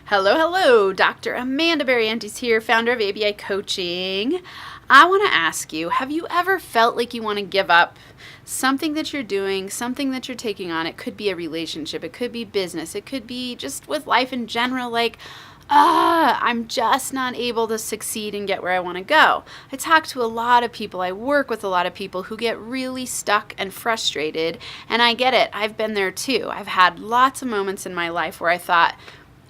Hello, hello. Dr. Amanda Barrientos here, founder of ABI Coaching. I want to ask you, have you ever felt like you want to give up something that you're doing, something that you're taking on? It could be a relationship, it could be business, it could be just with life in general, like, I'm just not able to succeed and get where I want to go. I talk to a lot of people, I work with a lot of people who get really stuck and frustrated, and I get it. I've been there too. I've had lots of moments in my life where I thought,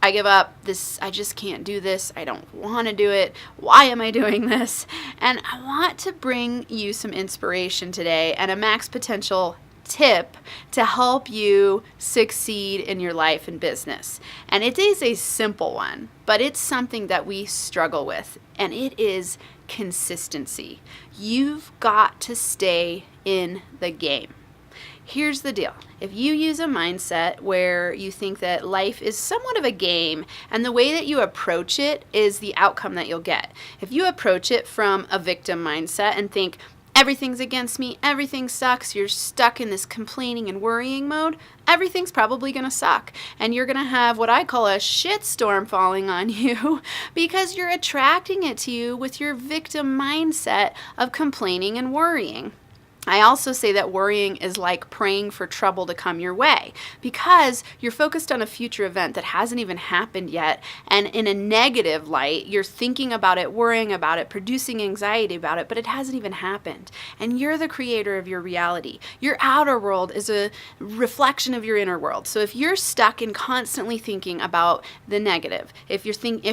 I give up this, I just can't do this, I don't want to do it, why am I doing this? And I want to bring you some inspiration today and a max potential tip to help you succeed in your life and business. And it is a simple one, but it's something that we struggle with, and it is consistency. You've got to stay in the game. Here's the deal. If you use a mindset where you think that life is somewhat of a game and the way that you approach it is the outcome that you'll get. If you approach it from a victim mindset and think, everything's against me, everything sucks, you're stuck in this complaining and worrying mode, everything's probably going to suck. And you're going to have what I call a shitstorm falling on you because you're attracting it to you with your victim mindset of complaining and worrying. I also say that worrying is like praying for trouble to come your way because you're focused on a future event that hasn't even happened yet, and in a negative light, you're thinking about it, worrying about it, producing anxiety about it, but it hasn't even happened. And you're the creator of your reality. Your outer world is a reflection of your inner world. So if you're stuck in constantly thinking about the negative, if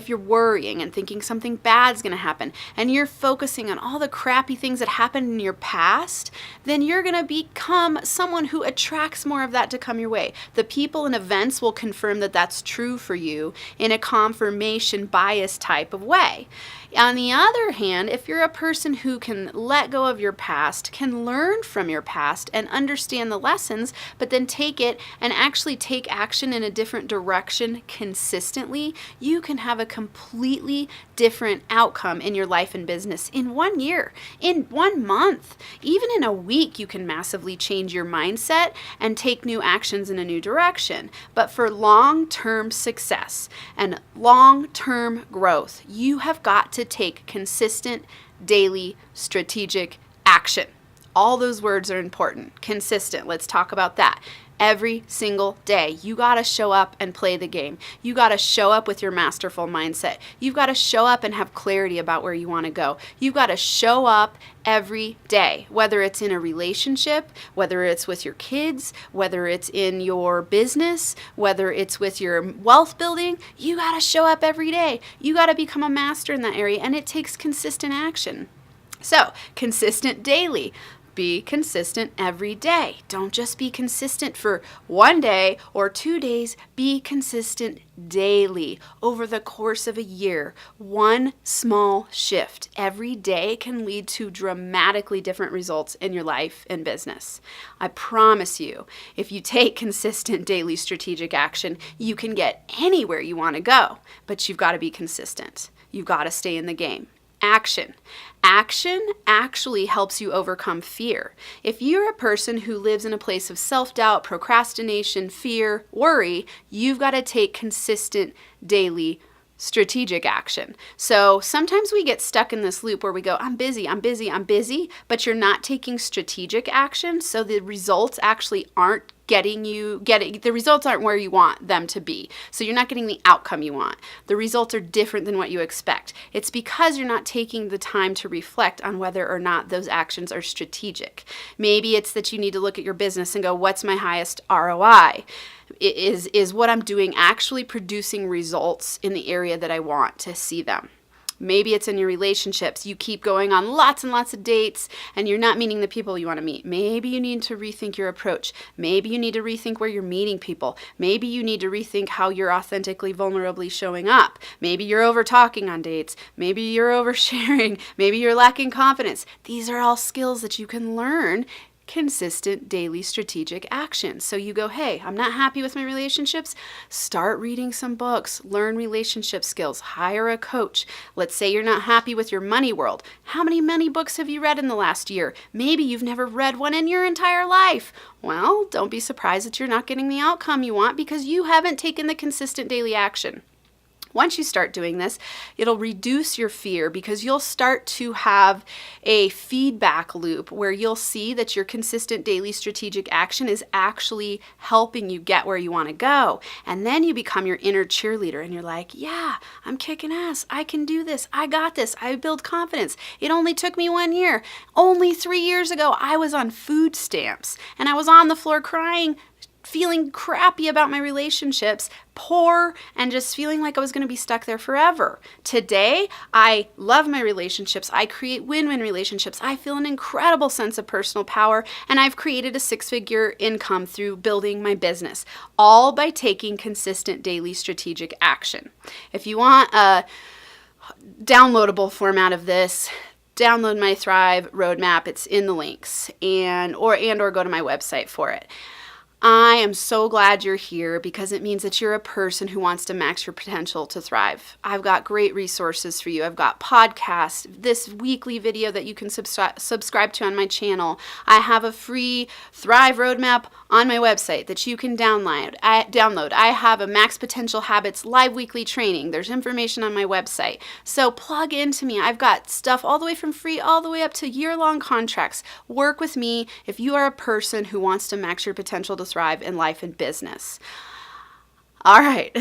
you're worrying and thinking something bad's going to happen, and you're focusing on all the crappy things that happened in your past, then you're going to become someone who attracts more of that to come your way. The people and events will confirm that that's true for you in a confirmation bias type of way. On the other hand, if you're a person who can let go of your past, can learn from your past and understand the lessons, but then take it and actually take action in a different direction consistently, you can have a completely different outcome in your life and business in 1 year, in 1 month, even in a week. You can massively change your mindset and take new actions in a new direction. But for long-term success and long-term growth, you have got to take consistent, daily, strategic action. All those words are important. Consistent. Let's talk about that. Every single day, you got to show up and play the game. You got to show up with your masterful mindset. You've got to show up and have clarity about where you want to go. You've got to show up every day, whether it's in a relationship, whether it's with your kids, whether it's in your business, whether it's with your wealth building. You got to show up every day. You got to become a master in that area, and it takes consistent action. So, consistent daily. Be consistent every day. Don't just be consistent for 1 day or 2 days. Be consistent daily over the course of a year. One small shift every day can lead to dramatically different results in your life and business. I promise you, if you take consistent daily strategic action, you can get anywhere you want to go, but you've got to be consistent. You've got to stay in the game. Action. Action actually helps you overcome fear. If you're a person who lives in a place of self-doubt, procrastination, fear, worry, you've got to take consistent daily strategic action. So sometimes we get stuck in this loop where we go, I'm busy, but you're not taking strategic action. So the results actually aren't the results aren't where you want them to be. So you're not getting the outcome you want. The results are different than what you expect. It's because you're not taking the time to reflect on whether or not those actions are strategic. Maybe it's that you need to look at your business and go, what's my highest ROI? Is what I'm doing actually producing results in the area that I want to see them? Maybe it's in your relationships. You keep going on lots and lots of dates and you're not meeting the people you want to meet. Maybe you need to rethink your approach. Maybe you need to rethink where you're meeting people. Maybe you need to rethink how you're authentically, vulnerably showing up. Maybe you're over talking on dates. Maybe you're oversharing. Maybe you're lacking confidence. These are all skills that you can learn consistent daily strategic action. So you go, hey, I'm not happy with my relationships. Start reading some books, learn relationship skills, hire a coach. Let's say you're not happy with your money world. How many money books have you read in the last year? Maybe you've never read one in your entire life. Well, don't be surprised that you're not getting the outcome you want because you haven't taken the consistent daily action. Once you start doing this, it'll reduce your fear because you'll start to have a feedback loop where you'll see that your consistent daily strategic action is actually helping you get where you want to go. And then you become your inner cheerleader and you're like, yeah, I'm kicking ass. I can do this. I got this. I build confidence. It only took me 1 year. Only 3 years ago, I was on food stamps and I was on the floor crying, feeling crappy about my relationships, poor, and just feeling like I was going to be stuck there forever. Today, I love my relationships. I create win-win relationships. I feel an incredible sense of personal power, and I've created a 6-figure income through building my business, all by taking consistent daily strategic action. If you want a downloadable format of this, download my Thrive roadmap. It's in the links, or go to my website for it. I am so glad you're here because it means that you're a person who wants to max your potential to thrive. I've got great resources for you. I've got podcasts, this weekly video that you can subscribe to on my channel. I have a free Thrive roadmap on my website that you can download. I have a Max Potential Habits live weekly training. There's information on my website. So plug into me. I've got stuff all the way from free all the way up to year-long contracts. Work with me if you are a person who wants to max your potential to thrive in life and business. All right.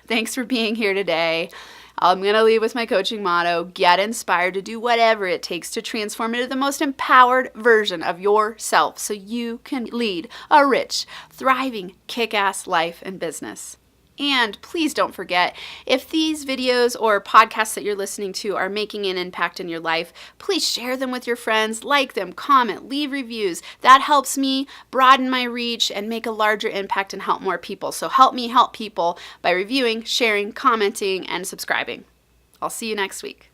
Thanks for being here today. I'm going to leave with my coaching motto: get inspired to do whatever it takes to transform into the most empowered version of yourself so you can lead a rich, thriving, kick-ass life and business. And please don't forget, if these videos or podcasts that you're listening to are making an impact in your life, please share them with your friends, like them, comment, leave reviews. That helps me broaden my reach and make a larger impact and help more people. So help me help people by reviewing, sharing, commenting, and subscribing. I'll see you next week.